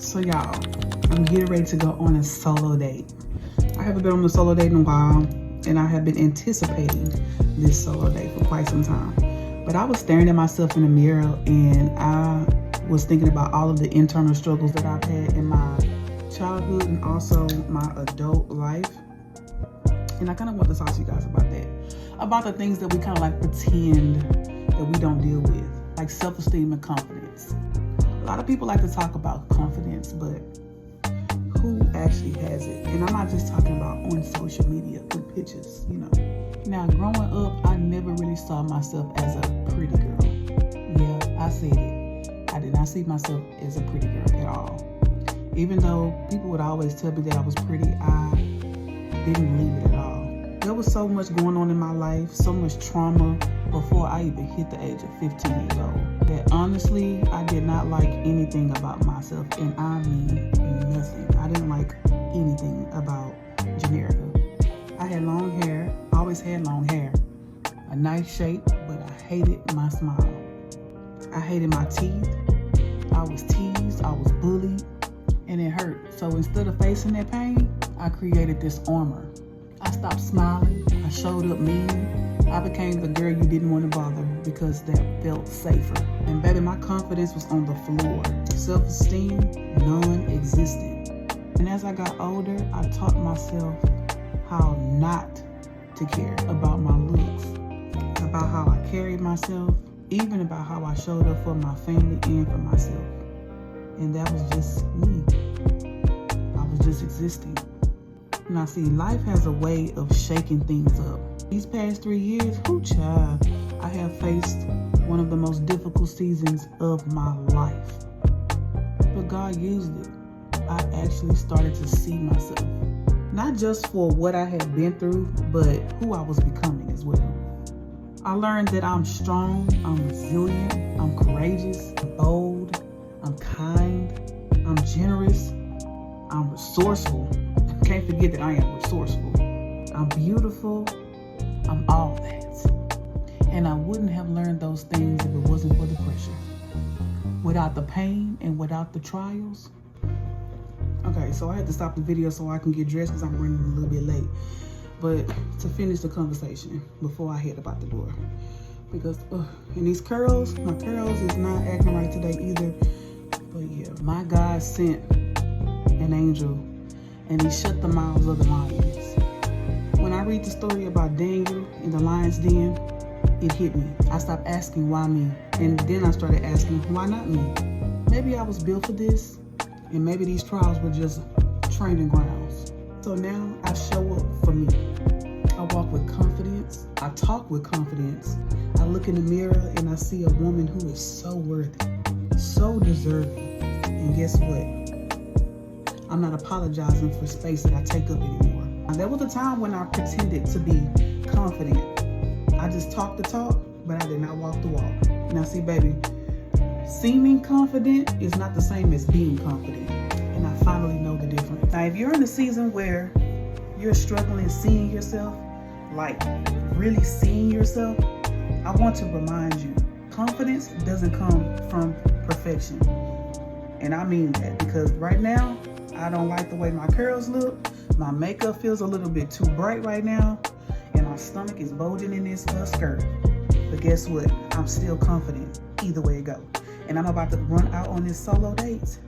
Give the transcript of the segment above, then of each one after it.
So y'all, I'm getting ready to go on a solo date. I haven't been on a solo date in a while, and I have been anticipating this solo date for quite some time. But I was staring at myself in the mirror, and I was thinking about all of the internal struggles that I've had in my childhood and also my adult life. And I kind of want to talk to you guys about that. About the things that we kind of like pretend that we don't deal with, like self-esteem and confidence. A lot of people like to talk about confidence, but who actually has it? And I'm not just talking about on social media with pictures, you know. Now, growing up, I never really saw myself as a pretty girl. Yeah, I said it. I did not see myself as a pretty girl at all. Even though people would always tell me that I was pretty, I didn't believe it at all. There was so much going on in my life, so much trauma before I even hit the age of 15 years old, that honestly, I did not like anything about myself, and I mean nothing. I didn't like anything about Generica. I had long hair, always had long hair, a nice shape, but I hated my smile. I hated my teeth. I was teased, I was bullied, and it hurt. So instead of facing that pain, I created this armor. I stopped smiling, I showed up mean. I became the girl you didn't want to bother because that felt safer. And baby, my confidence was on the floor. Self-esteem, non-existent. And as I got older, I taught myself how not to care about my looks, about how I carried myself, even about how I showed up for my family and for myself. And that was just me. I was just existing. Now see, life has a way of shaking things up. These past 3 years, child, I have faced one of the most difficult seasons of my life. But God used it. I actually started to see myself. Not just for what I had been through, but who I was becoming as well. I learned that I'm strong, I'm resilient, I'm courageous, I'm bold, I'm kind, I'm generous, I'm resourceful. Can't forget that I am resourceful. I'm beautiful, I'm all that. And I wouldn't have learned those things if it wasn't for the pressure. Without the pain and without the trials. Okay, so I had to stop the video so I can get dressed because I'm running a little bit late. But to finish the conversation before I head about the door. Because, and these curls, my curls is not acting right today either. But yeah, my God sent an angel and he shut the mouths of the lions. When I read the story about Daniel in the lion's den, it hit me. I stopped asking why me, and then I started asking why not me? Maybe I was built for this, and maybe these trials were just training grounds. So now I show up for me. I walk with confidence. I talk with confidence. I look in the mirror and I see a woman who is so worthy, so deserving. And guess what? I'm not apologizing for space that I take up anymore. Now, there was a time when I pretended to be confident. I just talked the talk, but I did not walk the walk. Now see, baby, seeming confident is not the same as being confident. And I finally know the difference. Now, if you're in a season where you're struggling seeing yourself, like really seeing yourself, I want to remind you, confidence doesn't come from perfection. And I mean that because right now, I don't like the way my curls look. My makeup feels a little bit too bright right now. And my stomach is bulging in this skirt. But guess what? I'm still confident either way it goes. And I'm about to run out on this solo date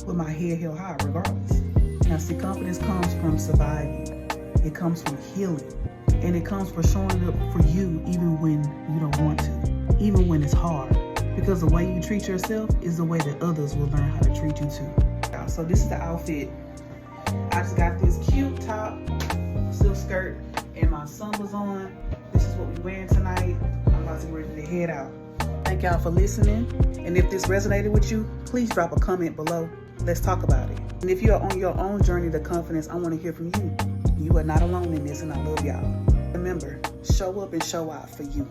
with my head held high regardless. Now see, confidence comes from surviving. It comes from healing. And it comes from showing up for you even when you don't want to. Even when it's hard. Because the way you treat yourself is the way that others will learn how to treat you too. So this is the outfit. I just got this cute top, silk skirt, and my sandals on. This is what we're wearing tonight. I'm about to get ready to head out. Thank y'all for listening. And if this resonated with you, please drop a comment below. Let's talk about it. And if you're on your own journey to confidence, I want to hear from you. You are not alone in this, and I love y'all. Remember, show up and show out for you.